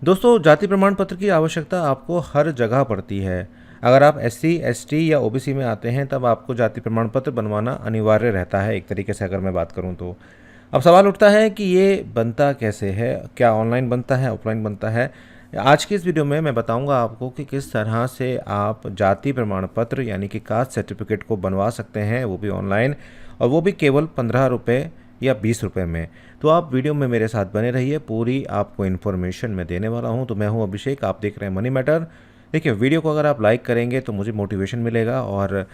दोस्तों, जाति प्रमाण पत्र की आवश्यकता आपको हर जगह पड़ती है। अगर आप एससी, एसटी या ओबीसी में आते हैं तब आपको जाति प्रमाण पत्र बनवाना अनिवार्य रहता है, एक तरीके से अगर मैं बात करूं तो। अब सवाल उठता है कि ये बनता कैसे है, क्या ऑनलाइन बनता है, ऑफलाइन बनता है। आज की इस वीडियो में मैं बताऊंगा आपको कि किस तरह से आप जाति प्रमाण पत्र यानी कि कास्ट सर्टिफिकेट को बनवा सकते हैं, वो भी ऑनलाइन, और वो भी केवल 15 रुपये या 20 रुपये में। तो आप वीडियो में मेरे साथ बने रहिए, पूरी आपको इन्फॉर्मेशन मैं देने वाला हूं। तो मैं हूं अभिषेक, आप देख रहे हैं मनी मैटर। देखिए, वीडियो को अगर आप लाइक करेंगे तो मुझे मोटिवेशन मिलेगा, और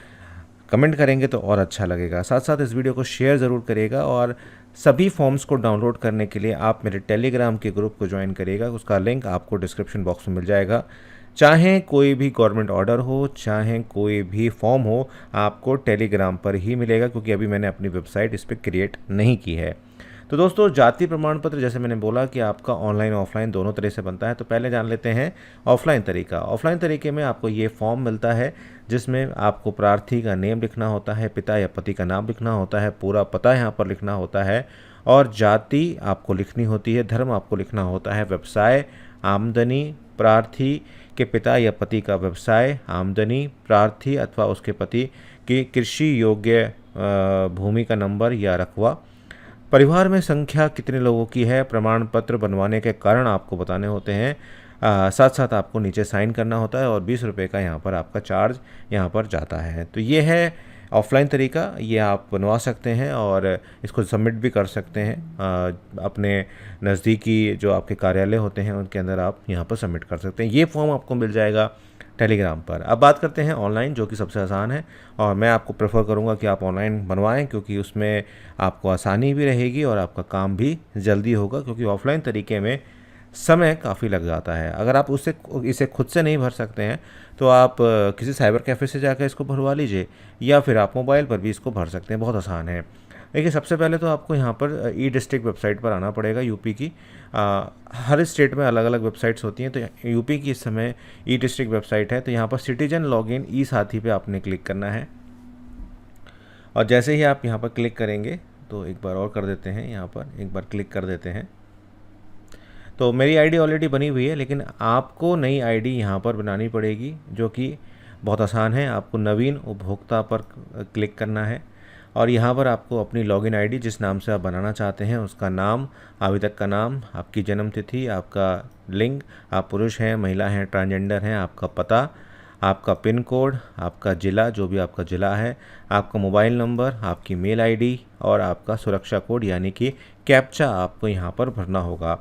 कमेंट करेंगे तो और अच्छा लगेगा। साथ साथ इस वीडियो को शेयर ज़रूर करिएगा, और सभी फॉर्म्स को डाउनलोड करने के लिए आप मेरे टेलीग्राम के ग्रुप को ज्वाइन करिएगा। उसका लिंक आपको डिस्क्रिप्शन बॉक्स में मिल जाएगा। चाहे कोई भी गवर्नमेंट ऑर्डर हो, चाहे कोई भी फॉर्म हो, आपको टेलीग्राम पर ही मिलेगा, क्योंकि अभी मैंने अपनी वेबसाइट इस पर क्रिएट नहीं की है। तो दोस्तों, जाति प्रमाण पत्र जैसे मैंने बोला कि आपका ऑनलाइन ऑफलाइन दोनों तरह से बनता है। तो पहले जान लेते हैं ऑफलाइन तरीका। ऑफलाइन तरीके में आपको ये फॉर्म मिलता है जिसमें आपको प्रार्थी का नेम लिखना होता है, पिता या पति का नाम लिखना होता है, पूरा पता यहाँ पर लिखना होता है, और जाति आपको लिखनी होती है, धर्म आपको लिखना होता है, व्यवसाय, आमदनी, प्रार्थी के पिता या पति का व्यवसाय, आमदनी, प्रार्थी अथवा उसके पति की कृषि योग्य भूमि का नंबर या रकबा, परिवार में संख्या कितने लोगों की है, प्रमाण पत्र बनवाने के कारण आपको बताने होते हैं। साथ साथ आपको नीचे साइन करना होता है, और 20 रुपये का यहाँ पर आपका चार्ज यहाँ पर जाता है। तो ये है ऑफलाइन तरीका, ये आप बनवा सकते हैं और इसको सबमिट भी कर सकते हैं। अपने नज़दीकी जो आपके कार्यालय होते हैं उनके अंदर आप यहाँ पर सबमिट कर सकते हैं। ये फॉर्म आपको मिल जाएगा टेलीग्राम पर। अब बात करते हैं ऑनलाइन, जो कि सबसे आसान है, और मैं आपको प्रेफर करूंगा कि आप ऑनलाइन बनवाएं, क्योंकि उसमें आपको आसानी भी रहेगी और आपका काम भी जल्दी होगा। क्योंकि ऑफलाइन तरीके में समय काफ़ी लग जाता है। अगर आप इसे खुद से नहीं भर सकते हैं तो आप किसी साइबर कैफ़े से जाकर इसको भरवा लीजिए, या फिर आप मोबाइल पर भी इसको भर सकते हैं। बहुत आसान है। देखिए, सबसे पहले तो आपको यहाँ पर ई डिस्ट्रिक्ट वेबसाइट पर आना पड़ेगा, यूपी की। हर स्टेट में अलग अलग वेबसाइट्स होती हैं, तो यूपी की इस समय ई डिस्ट्रिक्ट वेबसाइट है। तो यहाँ पर सिटीजन लॉगिन ई साथी पे आपने क्लिक करना है, और जैसे ही आप यहाँ पर क्लिक करेंगे तो एक बार और कर देते हैं, यहाँ पर एक बार क्लिक कर देते हैं। तो मेरी आईडी ऑलरेडी बनी हुई है, लेकिन आपको नई आईडी यहाँ पर बनानी पड़ेगी, जो कि बहुत आसान है। आपको नवीन उपभोक्ता पर क्लिक करना है, और यहाँ पर आपको अपनी लॉगिन आईडी जिस नाम से आप बनाना चाहते हैं उसका नाम, आवेदक का नाम, आपकी जन्म तिथि, आपका लिंग, आप पुरुष हैं, महिला हैं, ट्रांसजेंडर हैं, आपका पता, आपका पिन कोड, आपका ज़िला, जो भी आपका ज़िला है, आपका मोबाइल नंबर, आपकी मेल आईडी, और आपका सुरक्षा कोड यानी कि कैप्चा आपको यहाँ पर भरना होगा।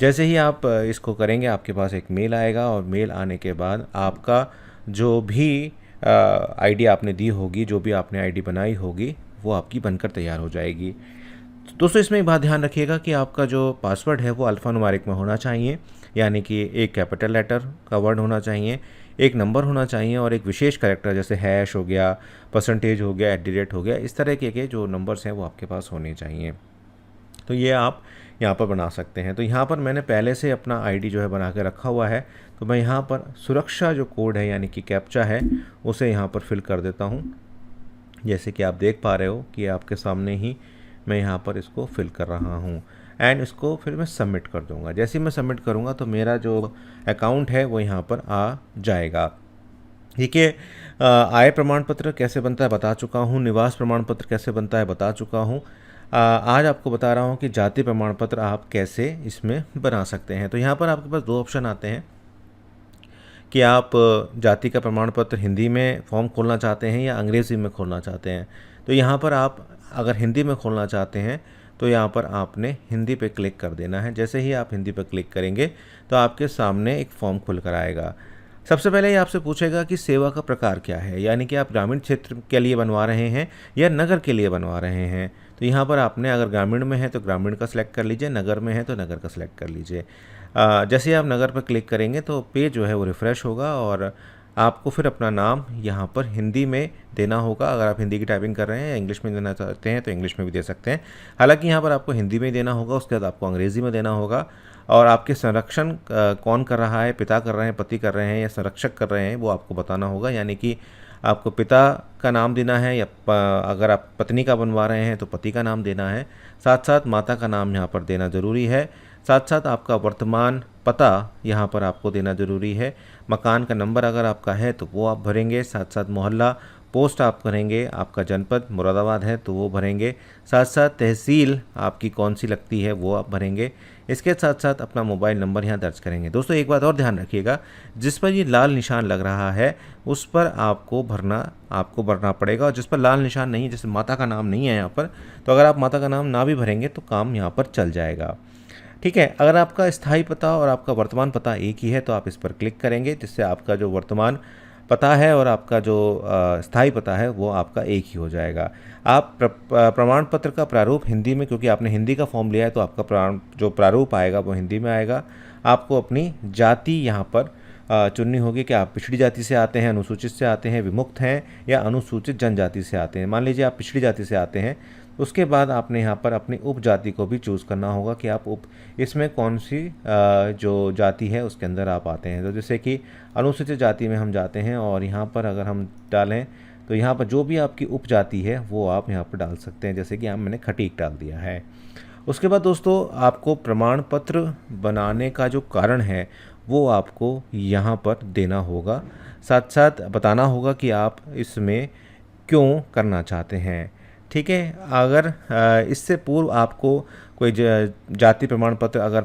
जैसे ही आप इसको करेंगे आपके पास एक मेल आएगा, और मेल आने के बाद आपका जो भी आईडी आपने दी होगी, जो भी आपने आईडी बनाई होगी, वो आपकी बनकर तैयार हो जाएगी। तो दोस्तों, इसमें एक बात ध्यान रखिएगा कि आपका जो पासवर्ड है वो अल्फ़ान्यूमेरिक में होना चाहिए, यानी कि एक कैपिटल लेटर का वर्ड होना चाहिए, एक नंबर होना चाहिए, और एक विशेष कैरेक्टर जैसे हैश हो गया, परसेंटेज हो गया, @ हो गया, इस तरह के जो नंबर्स हैं वो आपके पास होने चाहिए। तो ये आप यहाँ पर बना सकते हैं। तो यहाँ पर मैंने पहले से अपना आईडी जो है बना के रखा हुआ है, तो मैं यहाँ पर सुरक्षा जो कोड है यानी कि कैप्चा है उसे यहाँ पर फिल कर देता हूँ। जैसे कि आप देख पा रहे हो कि आपके सामने ही मैं यहाँ पर इसको फिल कर रहा हूँ, एंड इसको फिर मैं सबमिट कर दूँगा। जैसे ही मैं सबमिट करूँगा तो मेरा जो अकाउंट है वो यहाँ पर आ जाएगा। देखिए, आय प्रमाण पत्र कैसे बनता है बता चुका हूँ, निवास प्रमाण पत्र कैसे बनता है बता चुका हूँ। आज आपको बता रहा हूँ कि जाति प्रमाण पत्र आप कैसे इसमें बना सकते हैं। तो यहाँ पर आपके पास 2 ऑप्शन आते हैं कि आप जाति का प्रमाण पत्र हिंदी में फॉर्म खोलना चाहते हैं या अंग्रेज़ी में खोलना चाहते हैं। तो यहाँ पर आप अगर हिंदी में खोलना चाहते हैं तो यहाँ पर आपने हिंदी पे क्लिक कर देना है। जैसे ही आप हिंदी पर क्लिक करेंगे तो आपके सामने एक फॉर्म खुल कर आएगा। सबसे पहले ये आपसे पूछेगा कि सेवा का प्रकार क्या है, यानी कि आप ग्रामीण क्षेत्र के लिए बनवा रहे हैं या नगर के लिए बनवा रहे हैं। तो यहाँ पर आपने अगर ग्रामीण में है तो ग्रामीण का सिलेक्ट कर लीजिए, नगर में है तो नगर का सिलेक्ट कर लीजिए। जैसे ही आप नगर पर क्लिक करेंगे तो पेज जो है वो रिफ़्रेश होगा, और आपको फिर अपना नाम यहाँ पर हिंदी में देना होगा। अगर आप हिंदी की टाइपिंग कर रहे हैं या इंग्लिश में देना चाहते हैं तो इंग्लिश में भी दे सकते हैं। हालांकि यहाँ पर आपको हिंदी में देना होगा, उसके बाद आपको अंग्रेज़ी में देना होगा। और आपके संरक्षण कौन कर रहा है, पिता कर रहे हैं, पति कर रहे हैं या संरक्षक कर रहे हैं, वो आपको बताना होगा। यानी कि आपको पिता का नाम देना है, या अगर आप पत्नी का बनवा रहे हैं तो पति का नाम देना है। साथ साथ माता का नाम यहाँ पर देना ज़रूरी है। साथ साथ आपका वर्तमान पता यहाँ पर आपको देना ज़रूरी है। मकान का नंबर अगर आपका है तो वो आप भरेंगे, साथ साथ मोहल्ला पोस्ट आप करेंगे, आपका जनपद मुरादाबाद है तो वो भरेंगे, साथ साथ तहसील आपकी कौन सी लगती है वो आप भरेंगे। इसके साथ साथ अपना मोबाइल नंबर यहाँ दर्ज करेंगे। दोस्तों एक बात और ध्यान रखिएगा, जिस पर ये लाल निशान लग रहा है उस पर आपको भरना पड़ेगा, और जिस पर लाल निशान नहीं है, जैसे माता का नाम नहीं है यहाँ पर, तो अगर आप माता का नाम ना भी भरेंगे तो काम यहाँ पर चल जाएगा। ठीक है, अगर आपका स्थायी पता और आपका वर्तमान पता एक ही है तो आप इस पर क्लिक करेंगे, जिससे आपका जो वर्तमान पता है और आपका जो स्थायी पता है वो आपका एक ही हो जाएगा। आप प्रमाण पत्र का प्रारूप हिंदी में, क्योंकि आपने हिंदी का फॉर्म लिया है तो आपका जो प्रारूप आएगा वो हिंदी में आएगा। आपको अपनी जाति यहाँ पर चुननी होगी कि आप पिछड़ी जाति से आते हैं, अनुसूचित से आते हैं, विमुक्त हैं या अनुसूचित जनजाति से आते हैं। मान लीजिए आप पिछड़ी जाति से आते हैं, उसके बाद आपने यहाँ पर अपनी उपजाति को भी चूज़ करना होगा कि आप इसमें कौन सी जो जाति है उसके अंदर आप आते हैं। तो जैसे कि अनुसूचित जाति में हम जाते हैं और यहाँ पर अगर हम डालें तो यहाँ पर जो भी आपकी उपजाति है वो आप यहाँ पर डाल सकते हैं, जैसे कि यहाँ मैंने खटीक डाल दिया है। उसके बाद दोस्तों आपको प्रमाण पत्र बनाने का जो कारण है वो आपको यहाँ पर देना होगा, साथ साथ बताना होगा कि आप इसमें क्यों करना चाहते हैं। ठीक है, अगर इससे पूर्व आपको कोई जाति प्रमाण पत्र अगर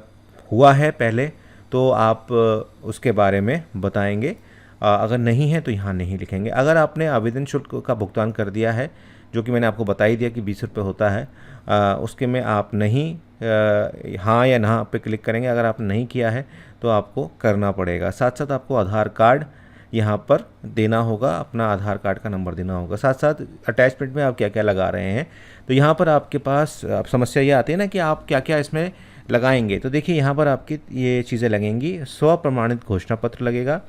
हुआ है पहले तो आप उसके बारे में बताएंगे, अगर नहीं है तो यहाँ नहीं लिखेंगे। अगर आपने आवेदन शुल्क का भुगतान कर दिया है, जो कि मैंने आपको बता ही दिया कि 20 रुपये होता है, उसके में आप नहीं हाँ या ना पे क्लिक करेंगे। अगर आपने नहीं किया है तो आपको करना पड़ेगा। साथ साथ आपको आधार कार्ड यहाँ पर देना होगा, अपना आधार कार्ड का नंबर देना होगा। साथ साथ अटैचमेंट में आप क्या क्या लगा रहे हैं, तो यहाँ पर आपके पास अब समस्या ये आती है ना कि आप क्या क्या इसमें लगाएंगे। तो देखिए यहाँ पर आपकी ये चीज़ें लगेंगी। स्वप्रमाणित घोषणा पत्र लगेगा,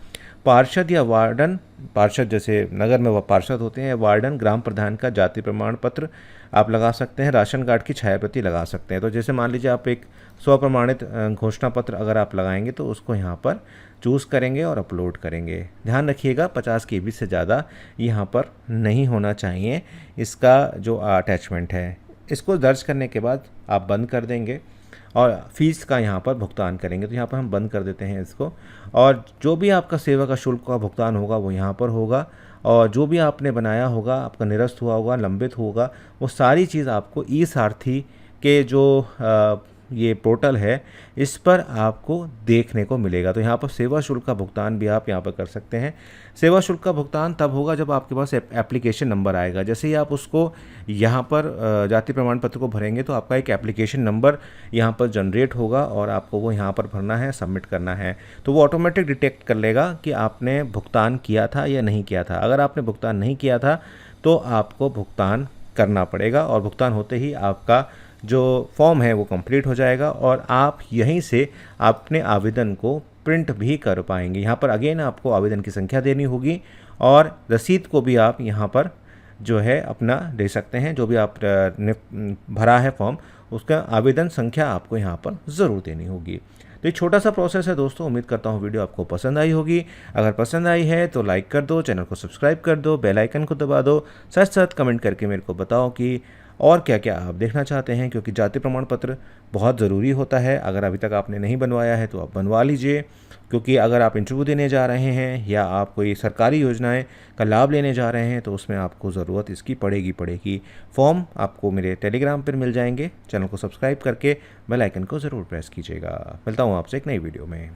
पार्षद या वार्डन, पार्षद जैसे नगर में वो पार्षद होते हैं, वार्डन ग्राम प्रधान का जाति प्रमाण पत्र आप लगा सकते हैं, राशन कार्ड की छायाप्रति लगा सकते हैं। तो जैसे मान लीजिए आप एक स्वप्रमाणित घोषणा पत्र अगर आप लगाएंगे तो उसको यहाँ पर चूज़ करेंगे और अपलोड करेंगे। ध्यान रखिएगा 50 KB से ज़्यादा यहाँ पर नहीं होना चाहिए इसका जो अटैचमेंट है। इसको दर्ज करने के बाद आप बंद कर देंगे और फीस का यहाँ पर भुगतान करेंगे। तो यहाँ पर हम बंद कर देते हैं इसको, और जो भी आपका सेवा का शुल्क का भुगतान होगा वो यहाँ पर होगा, और जो भी आपने बनाया होगा, आपका निरस्त हुआ होगा, लंबित होगा, वो सारी चीज़ आपको ई सारथी के जो ये पोर्टल है इस पर आपको देखने को मिलेगा। तो यहाँ पर सेवा शुल्क का भुगतान भी आप यहाँ पर कर सकते हैं। सेवा शुल्क का भुगतान तब होगा जब आपके पास एप्लीकेशन नंबर आएगा। जैसे ही आप उसको यहाँ पर जाति प्रमाण पत्र को भरेंगे तो आपका एक एप्लीकेशन नंबर यहाँ पर जनरेट होगा और आपको वो यहाँ पर भरना है, सबमिट करना है। तो वो ऑटोमेटिक डिटेक्ट कर लेगा कि आपने भुगतान किया था या नहीं किया था। अगर आपने भुगतान नहीं किया था तो आपको भुगतान करना पड़ेगा, और भुगतान होते ही आपका जो फॉर्म है वो कंप्लीट हो जाएगा और आप यहीं से अपने आवेदन को प्रिंट भी कर पाएंगे। यहाँ पर अगेन आपको आवेदन की संख्या देनी होगी और रसीद को भी आप यहाँ पर जो है अपना दे सकते हैं। जो भी आप ने भरा है फॉर्म उसका आवेदन संख्या आपको यहाँ पर ज़रूर देनी होगी। तो ये छोटा सा प्रोसेस है दोस्तों। उम्मीद करता हूँ वीडियो आपको पसंद आई होगी। अगर पसंद आई है तो लाइक कर दो, चैनल को सब्सक्राइब कर दो, बेल आइकन को दबा दो, साथ साथ कमेंट करके मेरे को बताओ कि और क्या क्या आप देखना चाहते हैं, क्योंकि जाति प्रमाण पत्र बहुत ज़रूरी होता है। अगर अभी तक आपने नहीं बनवाया है तो आप बनवा लीजिए, क्योंकि अगर आप इंटरव्यू देने जा रहे हैं या आप कोई सरकारी योजनाएं का लाभ लेने जा रहे हैं तो उसमें आपको ज़रूरत इसकी पड़ेगी। फॉर्म आपको मेरे टेलीग्राम पर मिल जाएंगे। चैनल को सब्सक्राइब करके बेल आइकन को ज़रूर प्रेस कीजिएगा। मिलता हूँ आपसे एक नई वीडियो में।